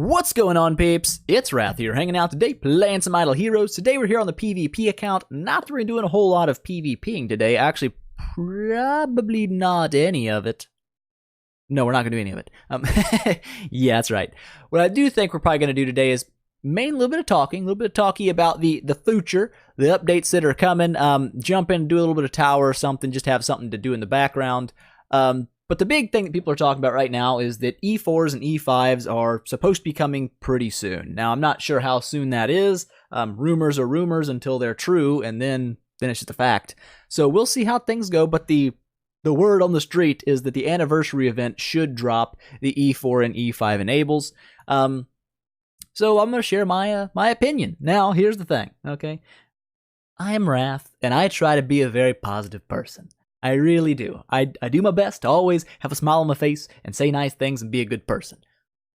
What's going on, peeps? It's Wrath here, hanging out today, playing some Idle Heroes. Today we're here on the PvP account. Not that we're doing a whole lot of PvPing today. Actually, probably not any of it. No, we're not going to do any of it. Yeah, that's right. What I do think we're probably going to do today is mainly a little bit of talking about the future, the updates that are coming, jump in, do a little bit of tower or something, just have something to do in the background. But the big thing that people are talking about right now is that E4s and E5s are supposed to be coming pretty soon. Now, I'm not sure how soon that is. Rumors are rumors until they're true, and then it's just a fact. So we'll see how things go, but the word on the street is that the anniversary event should drop the E4 and E5 enables. So I'm going to share my opinion. Now, here's the thing, okay? I am Wrath, and I try to be a very positive person. I really do. I do my best to always have a smile on my face and say nice things and be a good person.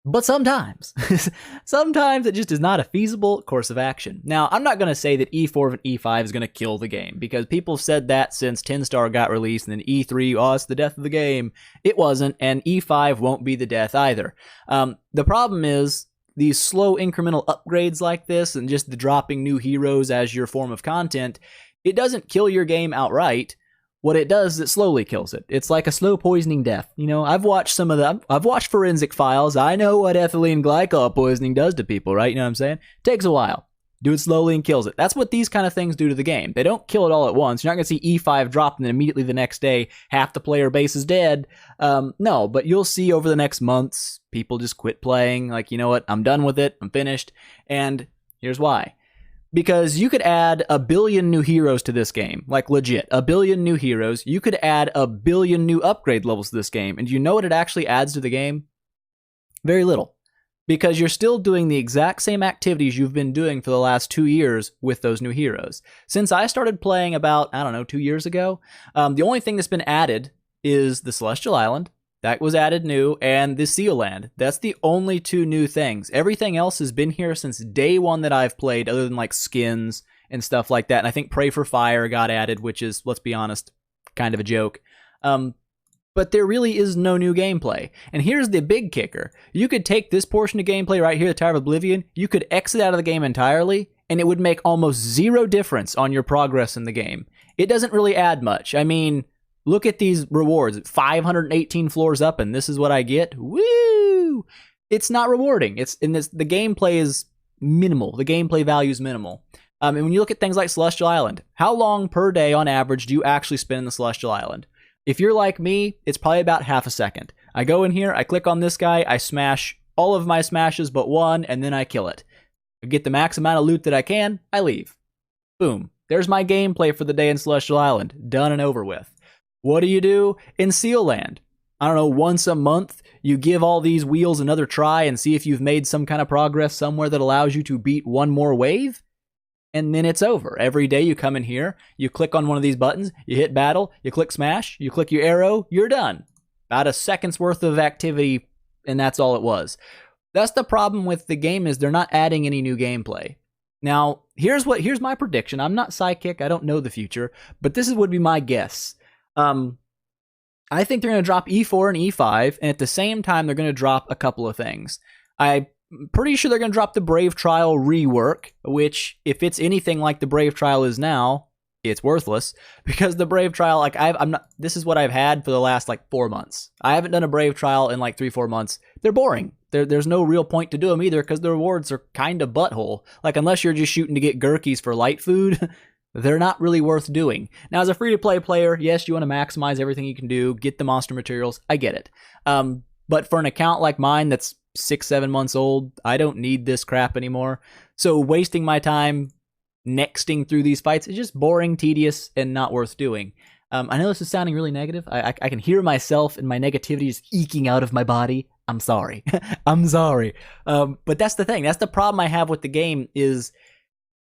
But sometimes it just is not a feasible course of action. Now, I'm not going to say that E4 and E5 is going to kill the game, because people have said that since 10-star got released, and then E3, oh, it's the death of the game. It wasn't, and E5 won't be the death either. The problem is these slow incremental upgrades like this and just the dropping new heroes as your form of content, it doesn't kill your game outright. What it does is it slowly kills it. It's like a slow poisoning death. You know, I've watched forensic files. I know what ethylene glycol poisoning does to people, right? You know what I'm saying? Takes a while. Do it slowly and kills it. That's what these kind of things do to the game. They don't kill it all at once. You're not going to see E5 drop and then immediately the next day, half the player base is dead. No, but you'll see over the next months, people just quit playing. Like, you know what? I'm done with it. I'm finished. And here's why. Because you could add 1 billion new heroes to this game. Like, legit. 1 billion new heroes. You could add 1 billion new upgrade levels to this game. And do you know what it actually adds to the game? Very little. Because you're still doing the exact same activities you've been doing for the last 2 years with those new heroes. Since I started playing about, 2 years ago, the only thing that's been added is the Celestial Island. That was added new, and the Seal Land. That's the only 2 new things. Everything else has been here since day one that I've played, other than like skins and stuff like that. And I think Pray for Fire got added, which is, let's be honest, kind of a joke. But there really is no new gameplay. And here's the big kicker. You could take this portion of gameplay right here, the Tower of Oblivion, you could exit out of the game entirely, and it would make almost zero difference on your progress in the game. It doesn't really add much. I mean, look at these rewards. 518 floors up, and this is what I get. Woo! It's not rewarding. The gameplay is minimal. The gameplay value is minimal. And when you look at things like Celestial Island, how long per day on average do you actually spend in the Celestial Island? If you're like me, it's probably about half a second. I go in here, I click on this guy, I smash all of my smashes but one, and then I kill it. I get the max amount of loot that I can, I leave. Boom. There's my gameplay for the day in Celestial Island. Done and over with. What do you do in Seal Land? I don't know, once a month, you give all these wheels another try and see if you've made some kind of progress somewhere that allows you to beat one more wave? And then it's over. Every day you come in here, you click on one of these buttons, you hit battle, you click smash, you click your arrow, you're done. About a second's worth of activity, and that's all it was. That's the problem with the game, is they're not adding any new gameplay. Now, here's my prediction. I'm not psychic, I don't know the future, but this would be my guess. I think they're going to drop E4 and E5, and at the same time, they're going to drop a couple of things. I'm pretty sure they're going to drop the Brave Trial rework, which, if it's anything like the Brave Trial is now, it's worthless, because the Brave Trial, this is what I've had for the last 4 months. I haven't done a Brave Trial in 3-4 months. They're boring. There's no real point to do them either, because the rewards are kind of butthole. Unless you're just shooting to get gherkis for light food, they're not really worth doing. Now, as a free-to-play player, yes, you want to maximize everything you can do, get the monster materials, I get it. But for an account like mine that's 6-7 months old, I don't need this crap anymore. So wasting my time nexting through these fights is just boring, tedious, and not worth doing. I know this is sounding really negative. I can hear myself and my negativity just eking out of my body. I'm sorry. I'm sorry. But that's the thing. That's the problem I have with the game, is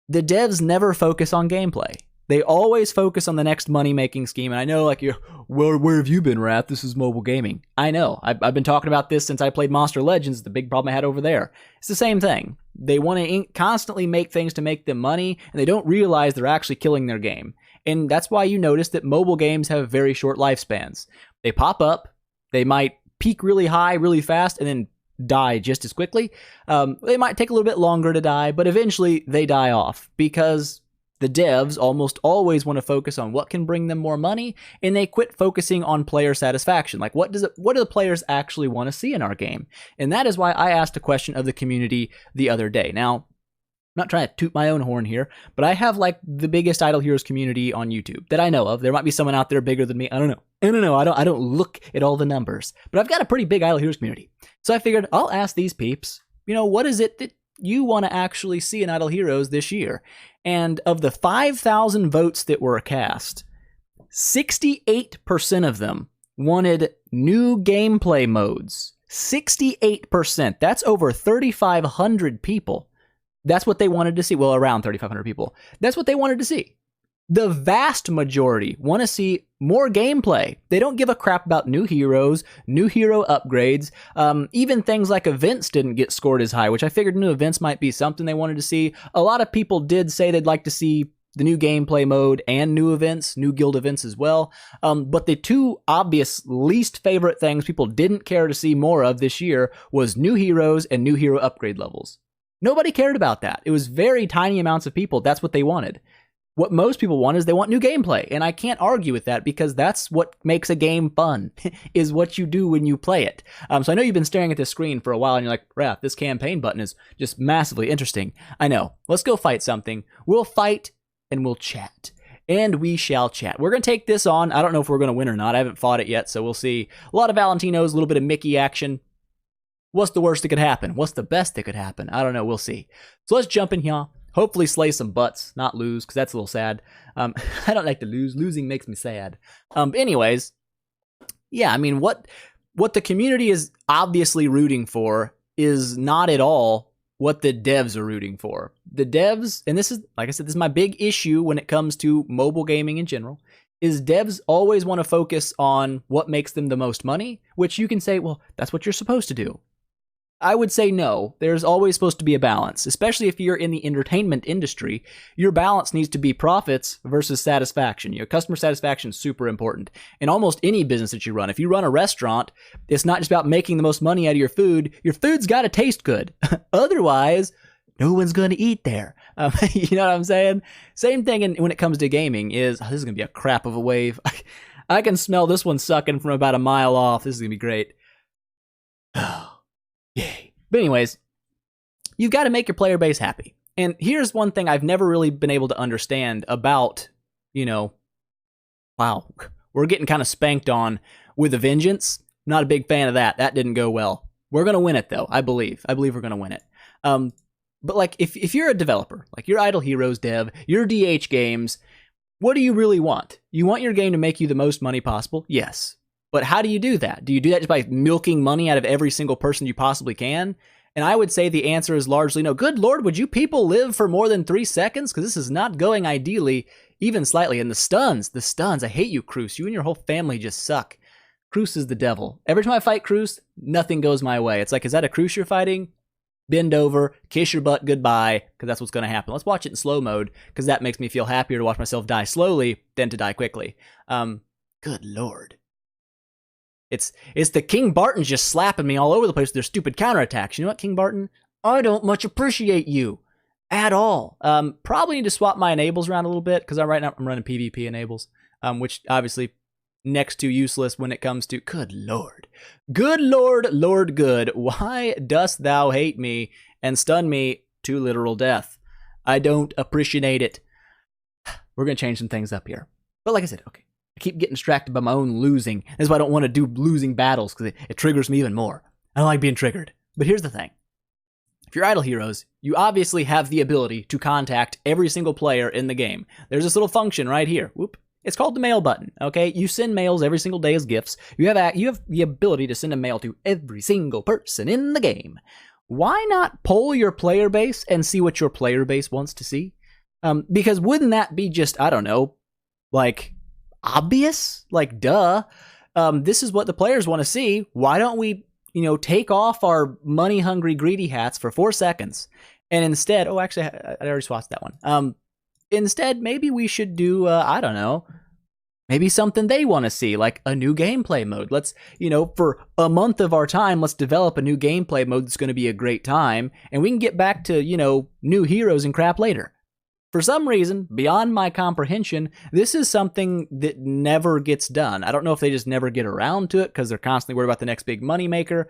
the devs never focus on gameplay. They always focus on the next money-making scheme. And I know, where have you been, Wrath? This is mobile gaming. I know. I've been talking about this since I played Monster Legends, the big problem I had over there. It's the same thing. They want to constantly make things to make them money, and they don't realize they're actually killing their game. And that's why you notice that mobile games have very short lifespans. They pop up, they might peak really high, really fast, and then die just as quickly. They might take a little bit longer to die, but eventually they die off because the devs almost always want to focus on what can bring them more money, and they quit focusing on player satisfaction. Like, what do the players actually want to see in our game? And that is why I asked a question of the community the other day. Now, I'm not trying to toot my own horn here, but I have like the biggest Idle Heroes community on YouTube that I know of. There might be someone out there bigger than me. I don't know. I don't look at all the numbers, but I've got a pretty big Idle Heroes community. So I figured I'll ask these peeps, what is it that you want to actually see in Idle Heroes this year? And of the 5,000 votes that were cast, 68% of them wanted new gameplay modes. 68%. That's over 3,500 people. That's what they wanted to see. Well, around 3,500 people. That's what they wanted to see. The vast majority want to see more gameplay. They don't give a crap about new heroes, new hero upgrades. Even things like events didn't get scored as high, which I figured new events might be something they wanted to see. A lot of people did say they'd like to see the new gameplay mode and new events, new guild events as well. But the two obvious least favorite things people didn't care to see more of this year was new heroes and new hero upgrade levels. Nobody cared about that. It was very tiny amounts of people. That's what they wanted. What most people want is they want new gameplay, and I can't argue with that because that's what makes a game fun, is what you do when you play it. So I know you've been staring at this screen for a while, and you're like, Wrath, this campaign button is just massively interesting. I know. Let's go fight something. We'll fight, and we'll chat. And we shall chat. We're going to take this on. I don't know if we're going to win or not. I haven't fought it yet, so we'll see. A lot of Valentinos, a little bit of Mickey action. What's the worst that could happen? What's the best that could happen? I don't know. We'll see. So let's jump in here. Hopefully slay some butts, not lose, because that's a little sad. I don't like to lose. Losing makes me sad. Anyways, yeah, I mean, what the community is obviously rooting for is not at all what the devs are rooting for. The devs, and this is, like I said, this is my big issue when it comes to mobile gaming in general, is devs always want to focus on what makes them the most money, which you can say, well, that's what you're supposed to do. I would say no. There's always supposed to be a balance, especially if you're in the entertainment industry. Your balance needs to be profits versus satisfaction. Your customer satisfaction is super important in almost any business that you run. If you run a restaurant, it's not just about making the most money out of your food. Your food's got to taste good. Otherwise, no one's going to eat there. You know what I'm saying? Same thing when it comes to gaming is, this is going to be a crap of a wave. I can smell this one sucking from about a mile off. This is going to be great. Yay. But anyways, you've got to make your player base happy. And here's one thing I've never really been able to understand about, wow, we're getting kind of spanked on with a vengeance. Not a big fan of that. That didn't go well. We're going to win it, though, I believe. I believe we're going to win it. But like, if you're a developer, like you're Idle Heroes dev, you're DH Games, what do you really want? You want your game to make you the most money possible? Yes. But how do you do that? Do you do that just by milking money out of every single person you possibly can? And I would say the answer is largely no. Good Lord, would you people live for more than 3 seconds? Because this is not going ideally, even slightly. And the stuns, I hate you, Cruz. You and your whole family just suck. Cruz is the devil. Every time I fight Cruz, nothing goes my way. It's like, is that a Cruz you're fighting? Bend over, kiss your butt goodbye, because that's what's going to happen. Let's watch it in slow mode, because that makes me feel happier to watch myself die slowly than to die quickly. Good Lord. It's the King Bartons just slapping me all over the place with their stupid counterattacks. You know what, King Barton? I don't much appreciate you at all. Probably need to swap my enables around a little bit, because right now I'm running PvP enables, which obviously next to useless when it comes to, good Lord. Good Lord, Lord good, why dost thou hate me and stun me to literal death? I don't appreciate it. We're going to change some things up here. But like I said, okay. I keep getting distracted by my own losing. That's why I don't want to do losing battles, because it triggers me even more. I don't like being triggered. But here's the thing. If you're Idle Heroes, you obviously have the ability to contact every single player in the game. There's this little function right here. Whoop. It's called the mail button, okay? You send mails every single day as gifts. You have the ability to send a mail to every single person in the game. Why not poll your player base and see what your player base wants to see? Because wouldn't that be just, I don't know, like, obvious? Like, duh. This is what the players want to see. Why don't we, take off our money-hungry, greedy hats for 4 seconds, and instead, oh, actually, I already swapped that one. Instead, maybe we should do, I don't know, Maybe something they want to see, like a new gameplay mode. Let's, for a month of our time, let's develop a new gameplay mode that's going to be a great time, and we can get back to, new heroes and crap later. For some reason, beyond my comprehension, this is something that never gets done. I don't know if they just never get around to it because they're constantly worried about the next big moneymaker.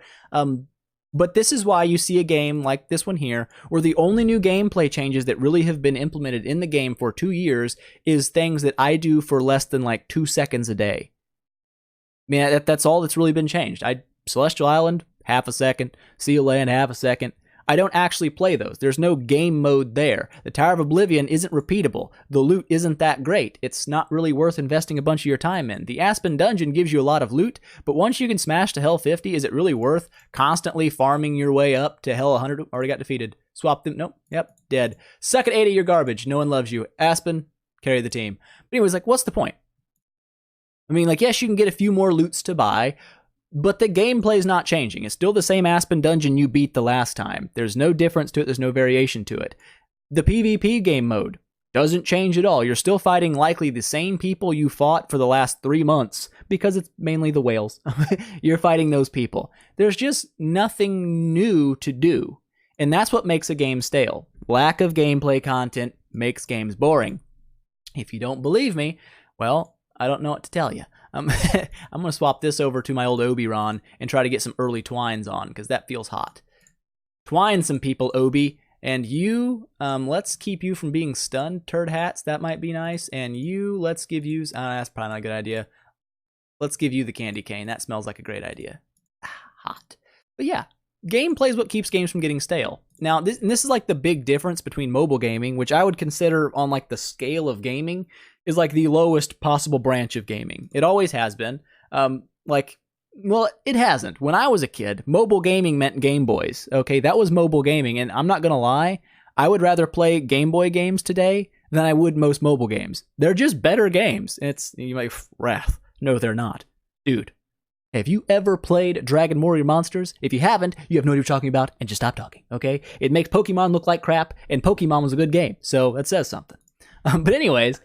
But this is why you see a game like this one here, where the only new gameplay changes that really have been implemented in the game for 2 years is things that I do for less than like 2 seconds a day. I mean, that's all that's really been changed. Celestial Island, half a second. Seal Land, half a second. I don't actually play those. There's no game mode there. The Tower of Oblivion isn't repeatable. The loot isn't that great. It's not really worth investing a bunch of your time in. The Aspen Dungeon gives you a lot of loot, but once you can smash to Hell 50, is it really worth constantly farming your way up to Hell 100? Already got defeated. Swap them. Nope. Yep. Dead. Suck at 80, you're garbage. No one loves you. Aspen, carry the team. But anyways, what's the point? I mean, yes, you can get a few more loots to buy, but the gameplay's not changing. It's still the same Aspen Dungeon you beat the last time. There's no difference to it. There's no variation to it. The PvP game mode doesn't change at all. You're still fighting likely the same people you fought for the last 3 months because it's mainly the whales. You're fighting those people. There's just nothing new to do. And that's what makes a game stale. Lack of gameplay content makes games boring. If you don't believe me, well, I don't know what to tell you. I'm going to swap this over to my old Obi-Ron and try to get some early twines on, because that feels hot. Twine some people, Obi. And you, let's keep you from being stunned, turd hats. That might be nice. And you, let's give you... that's probably not a good idea. Let's give you the candy cane. That smells like a great idea. Hot. But yeah, gameplay is what keeps games from getting stale. Now, this is like the big difference between mobile gaming, which I would consider on like the scale of gaming, is like the lowest possible branch of gaming. It always has been. Well, it hasn't. When I was a kid, mobile gaming meant Game Boys. Okay, that was mobile gaming, and I'm not gonna lie, I would rather play Game Boy games today than I would most mobile games. They're just better games. You might Wrath. No, they're not, dude. Have you ever played Dragon Warrior Monsters? If you haven't, you have no idea what you're talking about, and just stop talking. Okay, it makes Pokemon look like crap, and Pokemon was a good game, so that says something. But anyways.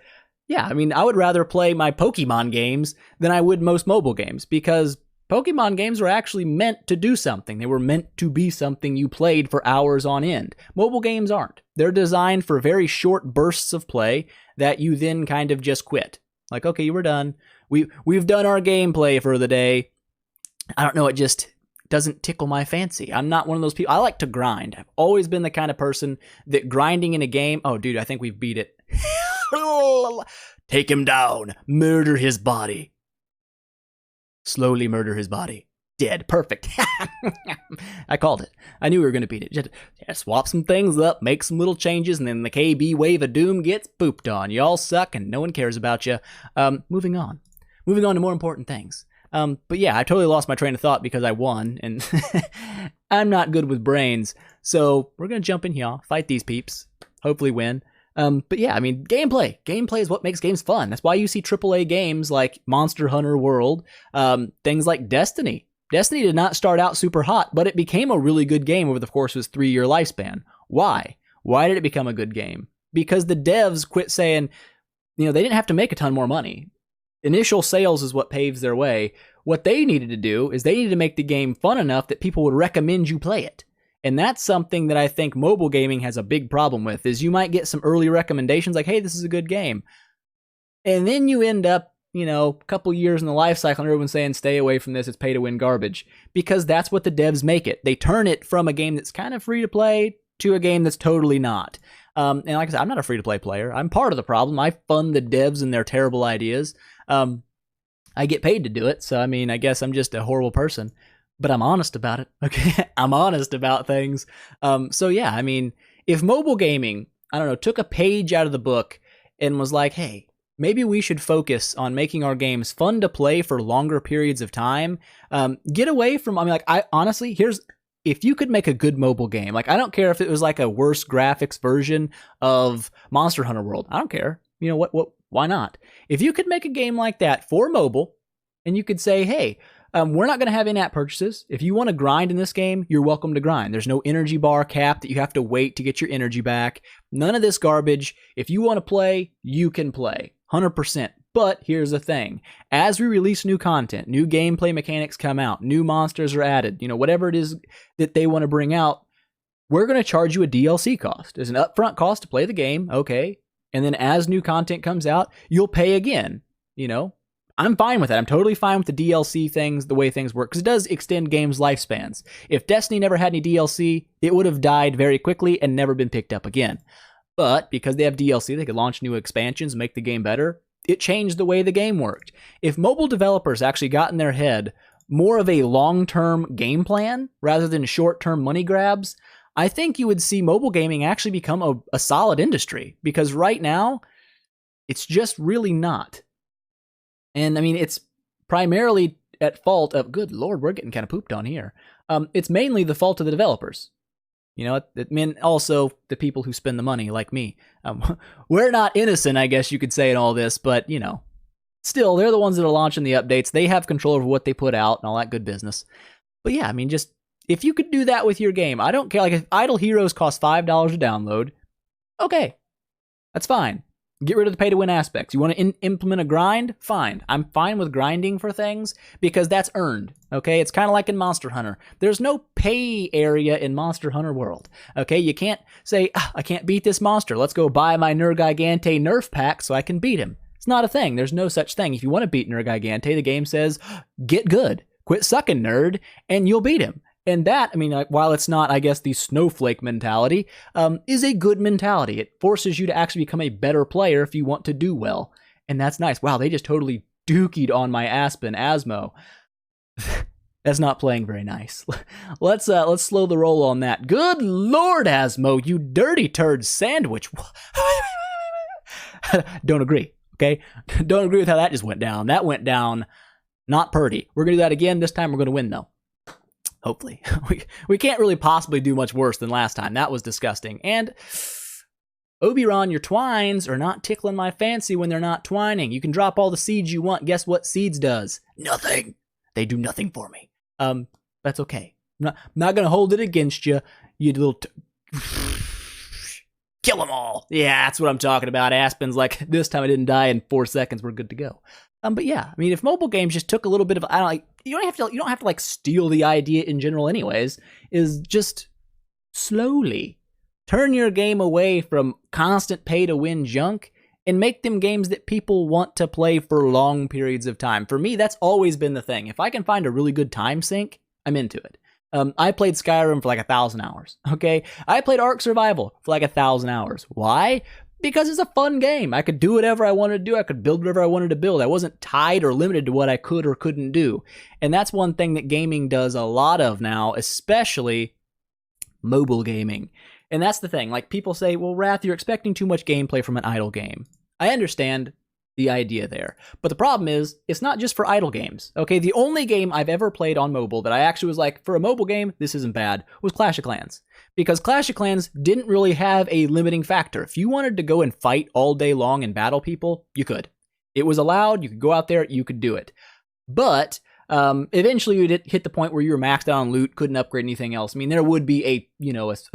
Yeah, I mean, I would rather play my Pokemon games than I would most mobile games, because Pokemon games were actually meant to do something. They were meant to be something you played for hours on end. Mobile games aren't. They're designed for very short bursts of play that you then kind of just quit. Like, okay, we're done. We've done our gameplay for the day. I don't know, it just doesn't tickle my fancy. I'm not one of those people. I like to grind. I've always been the kind of person that grinding in a game... Oh, dude, I think we've beat it. Take him down. Murder his body. Slowly murder his body. Dead. Perfect. I called it. I knew we were going to beat it. Just swap some things up, make some little changes, and then the KB wave of doom gets pooped on. You all suck and no one cares about you. Moving on. Moving on to more important things. But yeah, I totally lost my train of thought because I won, and I'm not good with brains. So we're going to jump in here, fight these peeps, hopefully win. But yeah, I mean, gameplay. Gameplay is what makes games fun. That's why you see AAA games like Monster Hunter World, things like Destiny. Destiny did not start out super hot, but it became a really good game over the course of its 3-year lifespan. Why? Why did it become a good game? Because the devs quit saying, they didn't have to make a ton more money. Initial sales is what paves their way. What they needed to do is they needed to make the game fun enough that people would recommend you play it. And that's something that I think mobile gaming has a big problem with, is you might get some early recommendations like, hey, this is a good game. And then you end up, a couple years in the life cycle and everyone's saying, stay away from this, it's pay to win garbage. Because that's what the devs make it. They turn it from a game that's kind of free to play to a game that's totally not. And like I said, I'm not a free to play player. I'm part of the problem. I fund the devs and their terrible ideas. I get paid to do it. So, I guess I'm just a horrible person. But I'm honest about it, okay? I'm honest about things. So yeah, if mobile gaming, took a page out of the book and was like, hey, maybe we should focus on making our games fun to play for longer periods of time. Get away from, honestly, if you could make a good mobile game, I don't care if it was like a worse graphics version of Monster Hunter World. I don't care. Why not? If you could make a game like that for mobile, and you could say, hey, we're not going to have in-app purchases. If you want to grind in this game, you're welcome to grind. There's no energy bar cap that you have to wait to get your energy back. None of this garbage. If you want to play, you can play. 100%. But here's the thing. As we release new content, new gameplay mechanics come out, new monsters are added, whatever it is that they want to bring out, we're going to charge you a DLC cost. There's an upfront cost to play the game, okay? And then as new content comes out, you'll pay again, I'm fine with that. I'm totally fine with the DLC things, the way things work, because it does extend games' lifespans. If Destiny never had any DLC, it would have died very quickly and never been picked up again. But because they have DLC, they could launch new expansions and make the game better. It changed the way the game worked. If mobile developers actually got in their head more of a long-term game plan rather than short-term money grabs, I think you would see mobile gaming actually become a solid industry, because right now, it's just really not. And I mean, it's primarily at fault of, good Lord, we're getting kind of pooped on here. It's mainly the fault of the developers. Also the people who spend the money, like me. We're not innocent, I guess you could say, in all this, but, still, they're the ones that are launching the updates. They have control over what they put out and all that good business. But yeah, I mean, just, if you could do that with your game, I don't care. Like, if Idle Heroes cost $5 to download, okay, that's fine. Get rid of the pay-to-win aspects. You want to implement a grind? Fine. I'm fine with grinding for things because that's earned, okay? It's kind of like in Monster Hunter. There's no pay area in Monster Hunter World, okay? You can't say, I can't beat this monster. Let's go buy my Nergigante nerf pack so I can beat him. It's not a thing. There's no such thing. If you want to beat Nergigante, the game says, get good. Quit sucking, nerd, and you'll beat him. And that, I mean, while it's not, I guess, the snowflake mentality, is a good mentality. It forces you to actually become a better player if you want to do well. And that's nice. Wow, they just totally dookied on my Aspen Asmo. That's not playing very nice. Let's slow the roll on that. Good Lord, Asmo, you dirty turd sandwich. Don't agree, okay? Don't agree with how that just went down. That went down not purty. We're going to do that again. This time we're going to win, though. Hopefully. We can't really possibly do much worse than last time. That was disgusting. And Oberon, your twines are not tickling my fancy when they're not twining. You can drop all the seeds you want. Guess what seeds does? Nothing. They do nothing for me. That's okay. I'm not going to hold it against you, you little... Kill them all. Yeah, that's what I'm talking about. Aspen's like, this time I didn't die in 4 seconds. We're good to go. But yeah, I mean, if mobile games just took a little bit of, you don't have to like steal the idea in general anyways, is just slowly turn your game away from constant pay to win junk and make them games that people want to play for long periods of time. For me, that's always been the thing. If I can find a really good time sink, I'm into it. I played Skyrim for like 1,000 hours, okay? I played Ark Survival for like 1,000 hours. Why? Because it's a fun game. I could do whatever I wanted to do. I could build whatever I wanted to build. I wasn't tied or limited to what I could or couldn't do. And that's one thing that gaming does a lot of now, especially mobile gaming. And that's the thing. Like, people say, well, Wrath, you're expecting too much gameplay from an idle game. I understand the idea there. But the problem is, it's not just for idle games. Okay, the only game I've ever played on mobile that I actually was like, for a mobile game, this isn't bad, was Clash of Clans. Because Clash of Clans didn't really have a limiting factor. If you wanted to go and fight all day long and battle people, you could. It was allowed, you could go out there, you could do it. But eventually you'd hit the point where you were maxed out on loot, couldn't upgrade anything else. I mean, there would be a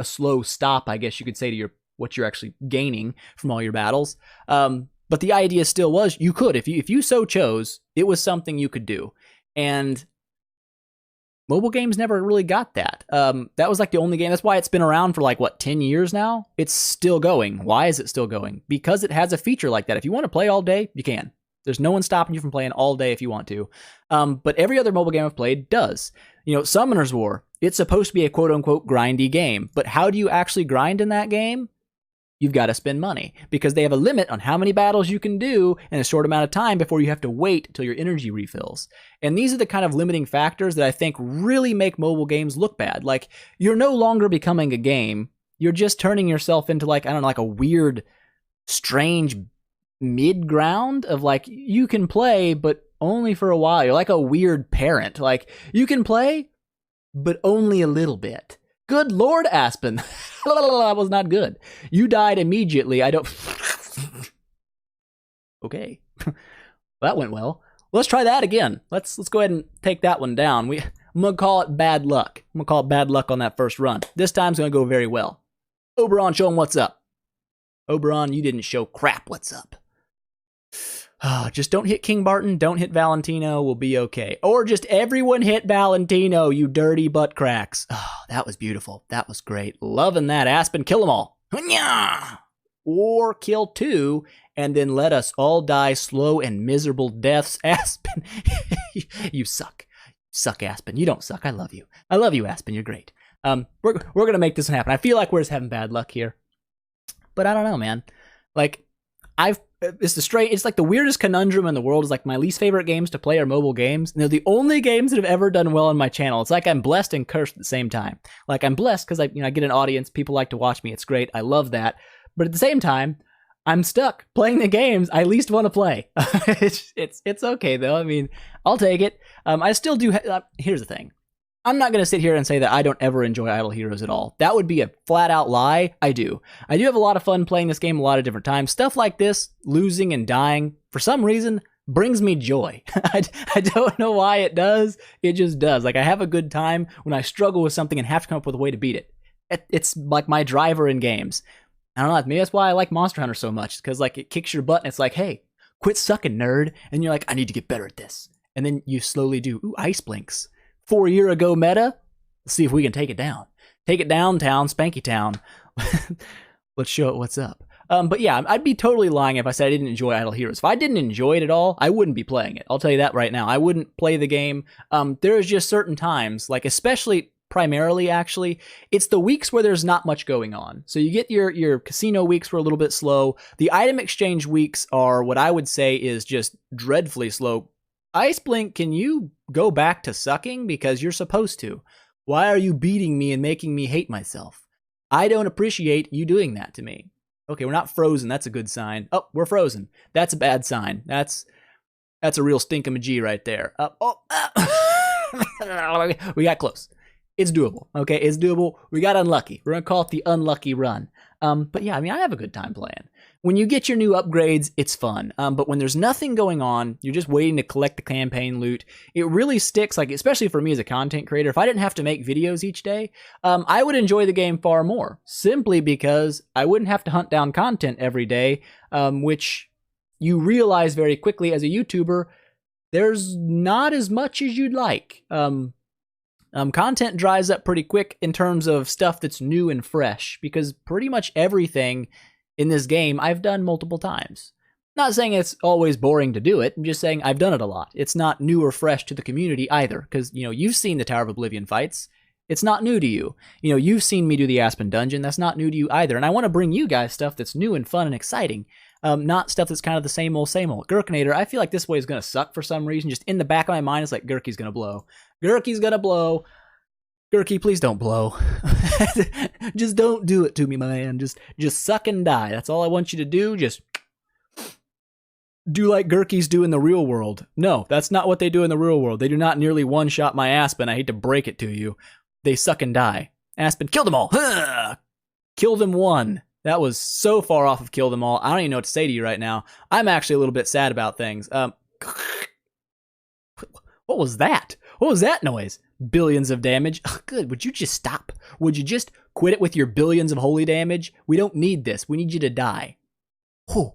slow stop, I guess you could say, to what you're actually gaining from all your battles. But the idea still was you could. If you so chose, it was something you could do. And mobile games never really got that. That was like the only game. That's why it's been around for 10 years now? It's still going. Why is it still going? Because it has a feature like that. If you want to play all day, you can. There's no one stopping you from playing all day if you want to. But every other mobile game I've played does. Summoner's War, it's supposed to be a quote-unquote grindy game. But how do you actually grind in that game? You've got to spend money because they have a limit on how many battles you can do in a short amount of time before you have to wait until your energy refills. And these are the kind of limiting factors that I think really make mobile games look bad. Like, you're no longer becoming a game. You're just turning yourself into a weird, strange mid-ground of you can play, but only for a while. You're like a weird parent. You can play, but only a little bit. Good Lord, Aspen. That was not good. You died immediately. I don't... Okay. That went well. Let's try that again. Let's go ahead and take that one down. I'm going to call it bad luck. I'm going to call it bad luck on that first run. This time's going to go very well. Oberon, show him what's up. Oberon, you didn't show crap what's up. Just don't hit King Barton, don't hit Valentino, we'll be okay. Or just everyone hit Valentino, you dirty butt cracks. Oh, that was beautiful. That was great. Loving that. Aspen, kill them all. Or kill 2, and then let us all die slow and miserable deaths. Aspen, you suck. Suck, Aspen. You don't suck. I love you. I love you, Aspen. You're great. We're going to make this happen. I feel like we're just having bad luck here. But I don't know, man. Like, it's like the weirdest conundrum in the world. Is like my least favorite games to play are mobile games. And they're the only games that have ever done well on my channel. It's like I'm blessed and cursed at the same time. Like I'm blessed because I get an audience. People like to watch me. It's great. I love that. But at the same time, I'm stuck playing the games I least want to play. It's okay though. I mean, I'll take it. I still do. Here's the thing. I'm not going to sit here and say that I don't ever enjoy Idle Heroes at all. That would be a flat out lie. I do. I do have a lot of fun playing this game a lot of different times. Stuff like this, losing and dying, for some reason, brings me joy. I don't know why it does. It just does. Like I have a good time when I struggle with something and have to come up with a way to beat it. It's like my driver in games. I don't know. Maybe that's why I like Monster Hunter so much. Because like it kicks your butt and it's like, hey, quit sucking, nerd. And you're like, I need to get better at this. And then you slowly do. Ooh, ice blinks. 4-year ago meta. Let's see if we can take it down. Take it downtown, Spanky Town. Let's show it what's up. But yeah, I'd be totally lying if I said I didn't enjoy Idle Heroes. If I didn't enjoy it at all, I wouldn't be playing it. I'll tell you that right now. I wouldn't play the game. There's just certain times, like especially primarily actually, it's the weeks where there's not much going on. So you get your casino weeks were a little bit slow. The item exchange weeks are what I would say is just dreadfully slow. Ice Blink, can you go back to sucking? Because you're supposed to. Why are you beating me and making me hate myself? I don't appreciate you doing that to me. Okay, we're not frozen. That's a good sign. Oh, we're frozen. That's a bad sign. That's a real stinkamajee right there. We got close. It's doable. Okay, it's doable. We got unlucky. We're going to call it the unlucky run. But yeah, I mean, I have a good time playing. When you get your new upgrades, it's fun. But when there's nothing going on, you're just waiting to collect the campaign loot, it really sticks, like especially for me as a content creator. If I didn't have to make videos each day, I would enjoy the game far more, simply because I wouldn't have to hunt down content every day, which you realize very quickly as a YouTuber, there's not as much as you'd like. Content dries up pretty quick in terms of stuff that's new and fresh, because pretty much everything in this game I've done multiple times. Not saying it's always boring to do it, I'm just saying I've done it a lot. It's not new or fresh to the community either, because, you've seen the Tower of Oblivion fights. It's not new to you. You've seen me do the Aspen Dungeon. That's not new to you either. And I want to bring you guys stuff that's new and fun and exciting, not stuff that's kind of the same old, same old. Gurkinator, I feel like this way is going to suck for some reason. Just in the back of my mind, it's like, Gurky's going to blow. Gurky's going to blow. Gurky, please don't blow. Just don't do it to me, my man. Just suck and die. That's all I want you to do. Just do like Gurkies do in the real world. No, that's not what they do in the real world. They do not nearly one-shot my Aspen. I hate to break it to you. They suck and die. Aspen, kill them all. Kill them one. That was so far off of kill them all. I don't even know what to say to you right now. I'm actually a little bit sad about things. What was that? What was that noise? Billions of damage. Oh, good. Would you just stop? Would you just quit it with your billions of holy damage? We don't need this. We need you to die. Whew.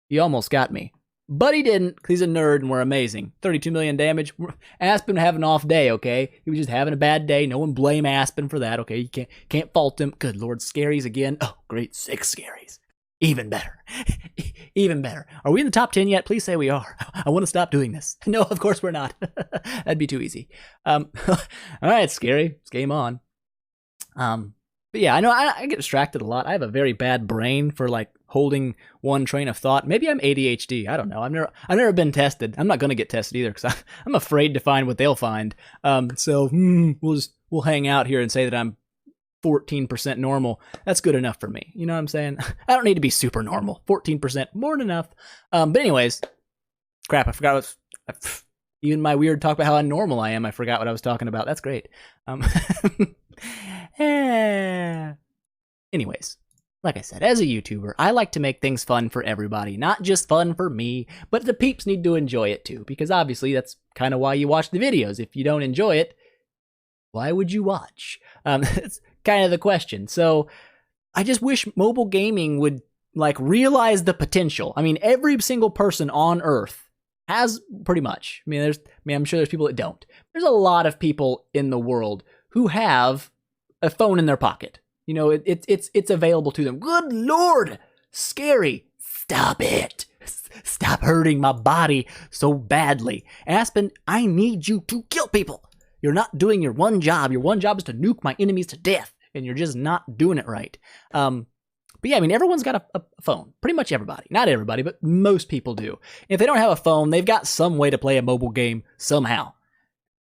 He almost got me. But he didn't, because he's a nerd and we're amazing. 32 million damage. Aspen had an off day, okay? He was just having a bad day. No one blame Aspen for that, okay? You can't fault him. Good Lord, scaries again. Oh, great. 6 scaries. Even better. Even better. Are we in the top 10 yet? Please say we are. I want to stop doing this. No, of course we're not. That'd be too easy. All right, scary. It's game on. But yeah, I know I get distracted a lot. I have a very bad brain for like holding one train of thought. Maybe I'm ADHD. I don't know. I've never been tested. I'm not going to get tested either because I'm afraid to find what they'll find. So we'll hang out here and say that I'm 14% normal. That's good enough for me. You know what I'm saying? I don't need to be super normal. 14%, more than enough. But anyways, crap, I forgot even my weird talk about how unnormal I am. I forgot what I was talking about. That's great. Anyways, like I said, as a YouTuber, I like to make things fun for everybody. Not just fun for me, but the peeps need to enjoy it too. Because obviously that's kind of why you watch the videos. If you don't enjoy it, why would you watch? It's kind of the question. So I just wish mobile gaming would like realize the potential. I mean, every single person on Earth has pretty much. I'm sure there's people that don't. There's a lot of people in the world who have a phone in their pocket. You know, it's available to them. Good Lord, scary. Stop it. Stop hurting my body so badly. Aspen, I need you to kill people. You're not doing your one job. Your one job is to nuke my enemies to death, and you're just not doing it right. But yeah, I mean, everyone's got a phone. Pretty much everybody. Not everybody, but most people do. If they don't have a phone, they've got some way to play a mobile game somehow.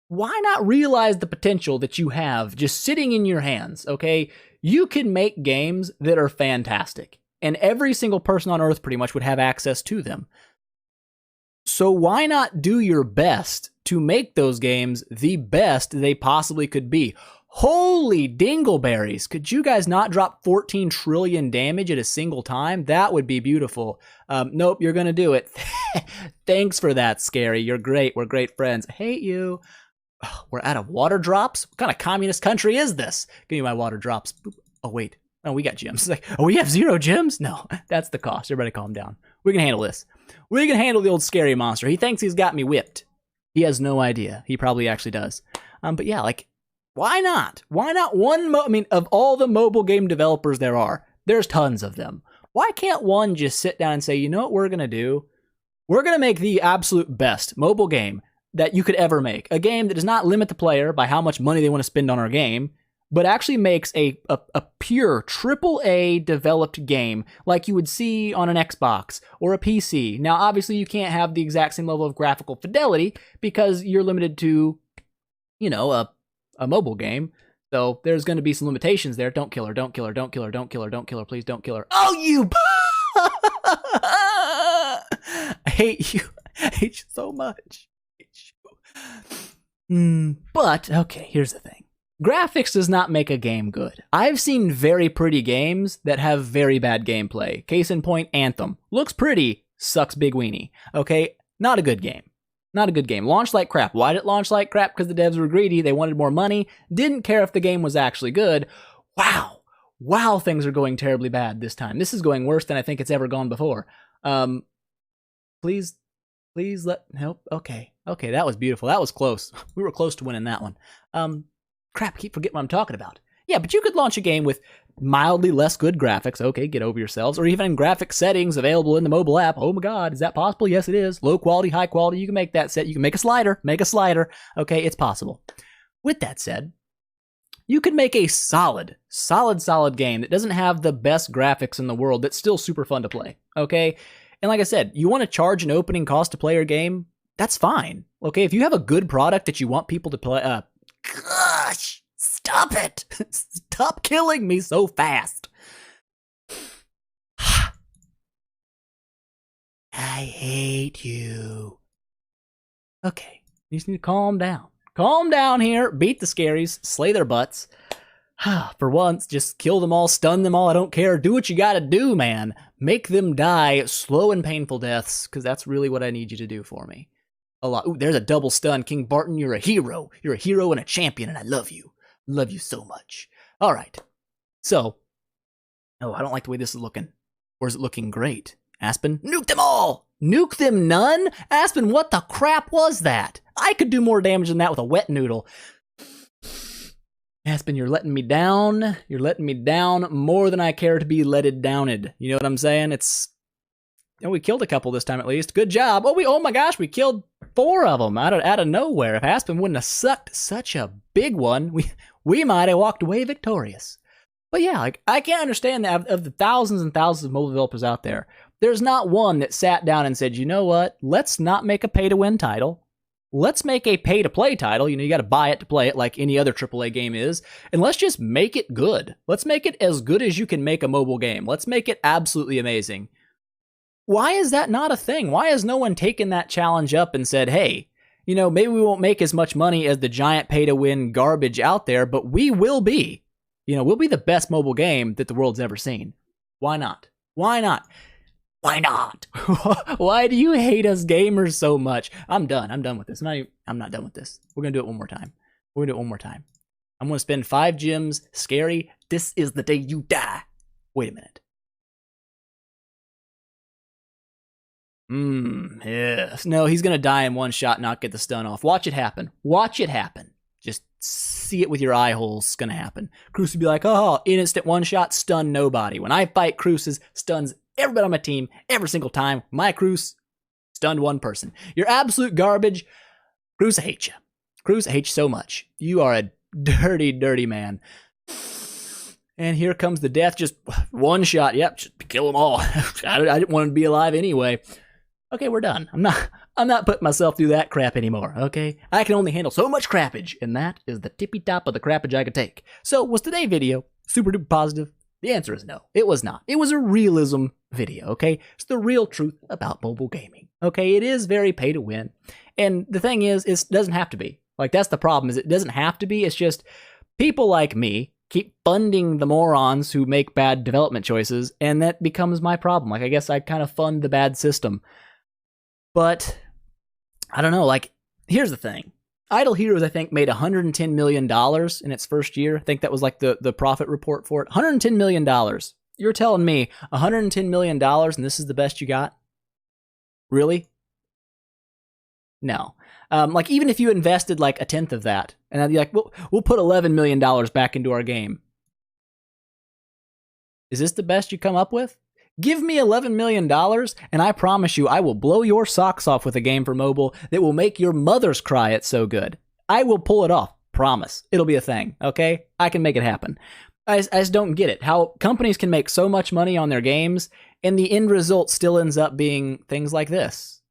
Why not realize the potential that you have just sitting in your hands, okay? You can make games that are fantastic, and every single person on Earth pretty much would have access to them. So why not do your best to make those games the best they possibly could be? Holy dingleberries. Could you guys not drop 14 trillion damage at a single time? That would be beautiful. Nope, you're going to do it. Thanks for that, Scary. You're great. We're great friends. I hate you. Oh, we're out of water drops? What kind of communist country is this? Give me my water drops. Boop. Oh, wait. Oh, we got gems. It's like, oh, we have 0 gems? No, that's the cost. Everybody calm down. We can handle this. We can handle the old scary monster. He thinks he's got me whipped. He has no idea. He probably actually does. But yeah, like, why not? Why not of all the mobile game developers there are, there's tons of them. Why can't one just sit down and say, you know what we're going to do? We're going to make the absolute best mobile game that you could ever make. A game that does not limit the player by how much money they want to spend on our game, but actually makes a pure AAA developed game like you would see on an Xbox or a PC. Now, obviously, you can't have the exact same level of graphical fidelity because you're limited to, you know, a mobile game. So there's going to be some limitations there. Don't kill her, don't kill her, don't kill her, don't kill her, don't kill her, please don't kill her. Oh, you! I hate you. I hate you so much. But, okay, here's the thing. Graphics does not make a game good. I've seen very pretty games that have very bad gameplay. Case in point, Anthem. Looks pretty, sucks big weenie. Okay, not a good game. Not a good game. Launched like crap. Why did it launch like crap? Because the devs were greedy. They wanted more money. Didn't care if the game was actually good. Wow. Wow, things are going terribly bad this time. This is going worse than I think it's ever gone before. Please help. Okay, that was beautiful. That was close. We were close to winning that one. Crap, I keep forgetting what I'm talking about. Yeah, but you could launch a game with mildly less good graphics. Okay, get over yourselves. Or even graphic settings available in the mobile app. Oh my God, is that possible? Yes, it is. Low quality, high quality. You can make that set. You can make a slider. Make a slider. Okay, it's possible. With that said, you could make a solid game that doesn't have the best graphics in the world that's still super fun to play. Okay? And like I said, you want to charge an opening cost to play your game? That's fine. Okay, if you have a good product that you want people to play, gosh, stop it. Stop killing me so fast. I hate you. Okay, you just need to calm down. Calm down here. Beat the scaries. Slay their butts. For once, just kill them all, stun them all. I don't care. Do what you gotta do, man. Make them die slow and painful deaths, because that's really what I need you to do for me. A lot. Ooh, there's a double stun. King Barton, you're a hero. You're a hero and a champion, and I love you. Love you so much. All right. So, oh, I don't like the way this is looking. Or is it looking great? Aspen, nuke them all! Nuke them none? Aspen, what the crap was that? I could do more damage than that with a wet noodle. Aspen, you're letting me down. You're letting me down more than I care to be letted downed. You know what I'm saying? We killed a couple this time at least. Good job. Oh my gosh, we killed 4 of them out of nowhere. If Aspen wouldn't have sucked such a big one, we might have walked away victorious. But yeah, like, I can't understand that of the thousands and thousands of mobile developers out there, there's not one that sat down and said, you know what? Let's not make a pay-to-win title. Let's make a pay-to-play title. You got to buy it to play it like any other AAA game is. And let's just make it good. Let's make it as good as you can make a mobile game. Let's make it absolutely amazing. Why is that not a thing? Why has no one taken that challenge up and said, hey, maybe we won't make as much money as the giant pay-to-win garbage out there, but we will be. We'll be the best mobile game that the world's ever seen. Why not? Why not? Why not? Why do you hate us gamers so much? I'm done. I'm done with this. I'm not done with this. We're going to do it one more time. I'm going to spend 5 gems. Scary. This is the day you die. Wait a minute. Yes. No, he's going to die in one shot, not get the stun off. Watch it happen. Watch it happen. Just see it with your eye holes. It's going to happen. Cruz would be like, oh, instant one shot, stun nobody. When I fight Cruz's, stuns everybody on my team every single time. My Cruz stunned one person. You're absolute garbage. Cruz, I hate you. Cruz, I hate you so much. You are a dirty, dirty man. And here comes the death. Just one shot. Yep, just kill them all. I didn't want to be alive anyway. Okay, we're done. I'm not putting myself through that crap anymore, okay? I can only handle so much crappage, and that is the tippy top of the crappage I could take. So, was today's video super duper positive? The answer is no. It was not. It was a realism video, okay? It's the real truth about mobile gaming, okay? It is very pay to win. And the thing is, it doesn't have to be. Like, that's the problem, is it doesn't have to be. It's just people like me keep funding the morons who make bad development choices, and that becomes my problem. Like, I guess I kind of fund the bad system. But, I don't know, like, here's the thing. Idle Heroes, I think, made $110 million in its first year. I think that was like the profit report for it. $110 million. You're telling me $110 million and this is the best you got? Really? No. Like, even if you invested like a tenth of that, and I'd be like, we'll put $11 million back into our game. Is this the best you come up with? Give me $11 million, and I promise you I will blow your socks off with a game for mobile that will make your mothers cry. It's so good. I will pull it off. Promise. It'll be a thing, okay? I can make it happen. I just don't get it. How companies can make so much money on their games, and the end result still ends up being things like this.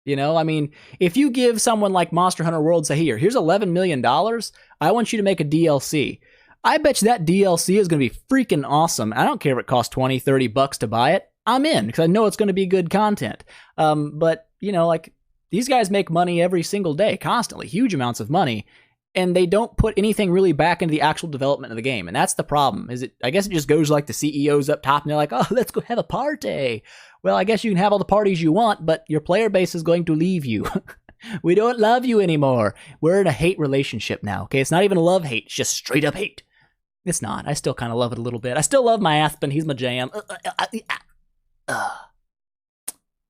You know, I mean, if you give someone like Monster Hunter World, say, here's $11 million, I want you to make a DLC. I bet you that DLC is going to be freaking awesome. I don't care if it costs $20, $30 to buy it. I'm in because I know it's going to be good content. But, you know, like, these guys make money every single day, constantly, huge amounts of money, and they don't put anything really back into the actual development of the game. And that's the problem. I guess it just goes like the CEOs up top, and they're like, oh, let's go have a party. Well, I guess you can have all the parties you want, but your player base is going to leave you. We don't love you anymore. We're in a hate relationship now, okay? It's not even a love-hate. It's just straight-up hate. It's not. I still kind of love it a little bit. I still love my Aspen. He's my jam.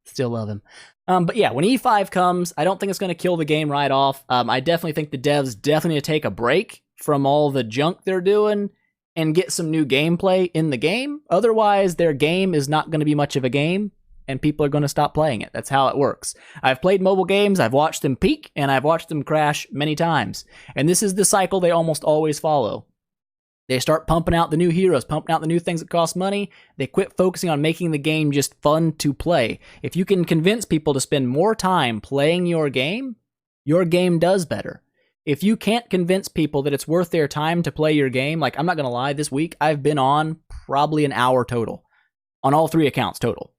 Still love him. But yeah, when E5 comes, I don't think it's going to kill the game right off. I definitely think the devs definitely need to take a break from all the junk they're doing and get some new gameplay in the game. Otherwise, their game is not going to be much of a game, and people are going to stop playing it. That's how it works. I've played mobile games, I've watched them peak, and I've watched them crash many times. And this is the cycle they almost always follow. They start pumping out the new heroes, pumping out the new things that cost money. They quit focusing on making the game just fun to play. If you can convince people to spend more time playing your game does better. If you can't convince people that it's worth their time to play your game, like, I'm not going to lie, this week I've been on probably an hour total. On all 3 accounts total.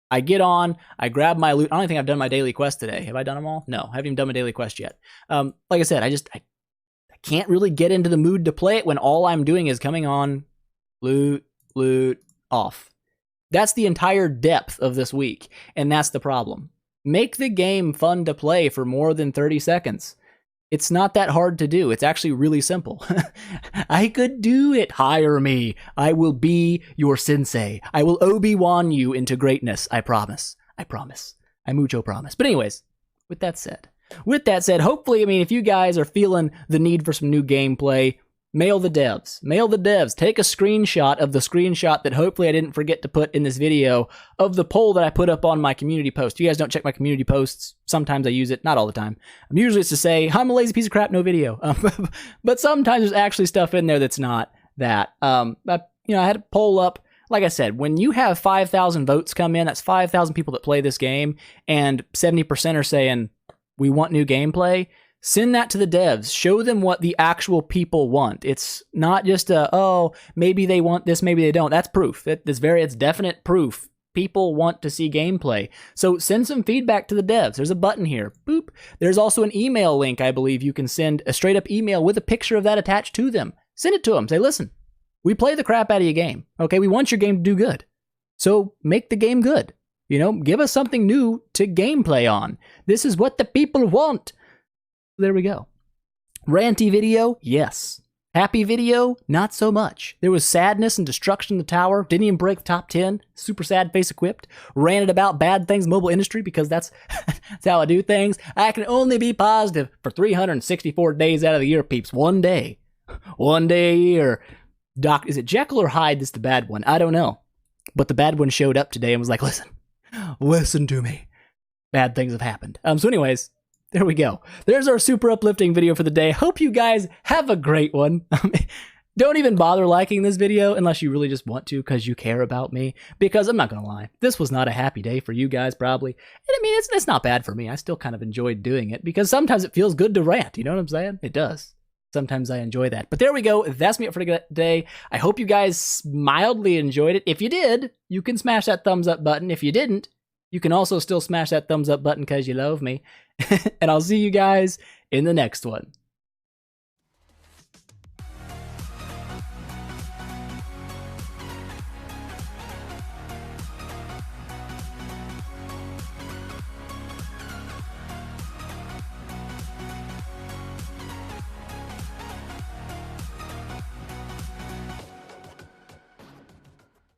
I get on, I grab my loot. I don't think I've done my daily quest today. Have I done them all? No, I haven't even done my daily quest yet. Like I said, I can't really get into the mood to play it when all I'm doing is coming on, loot, off. That's the entire depth of this week, and that's the problem. Make the game fun to play for more than 30 seconds. It's not that hard to do. It's actually really simple. I could do it. Hire me. I will be your sensei. I will Obi-Wan you into greatness. I promise. I promise. I mucho promise. But anyways, with that said, hopefully, I mean, if you guys are feeling the need for some new gameplay, mail the devs. Take a screenshot of the screenshot that hopefully I didn't forget to put in this video of the poll that I put up on my community post. You guys don't check my community posts. Sometimes I use it, not all the time. Usually it's to say, I'm a lazy piece of crap, no video. But sometimes there's actually stuff in there that's not that. I had a poll up. Like I said, when you have 5,000 votes come in, that's 5,000 people that play this game, and 70% are saying, we want new gameplay. Send that to the devs. Show them what the actual people want. It's not just maybe they want this, maybe they don't. That's proof. It's definite proof. People want to see gameplay. So send some feedback to the devs. There's a button here. Boop. There's also an email link, I believe. You can send a straight up email with a picture of that attached to them. Send it to them. Say, listen, we play the crap out of your game. Okay, we want your game to do good. So make the game good. Give us something new to gameplay on. This is what the people want. There we go. Ranty video? Yes. Happy video, not so much. There was sadness and destruction in the tower. Didn't even break the top 10. Super sad face equipped. Ranted about bad things in the mobile industry because that's how I do things. I can only be positive for 364 days out of the year, peeps. One day. One day a year. Doc, is it Jekyll or Hyde that's the bad one? I don't know. But the bad one showed up today and was like, listen to me. Bad things have happened. So anyways, there we go. There's our super uplifting video for the day. Hope you guys have a great one. Don't even bother liking this video unless you really just want to because you care about me. Because I'm not going to lie, this was not a happy day for you guys probably. And I mean, it's not bad for me. I still kind of enjoyed doing it because sometimes it feels good to rant. You know what I'm saying? It does. Sometimes I enjoy that. But there we go. That's me up for today. I hope you guys mildly enjoyed it. If you did, you can smash that thumbs up button. If you didn't, you can also still smash that thumbs up button because you love me. And I'll see you guys in the next one.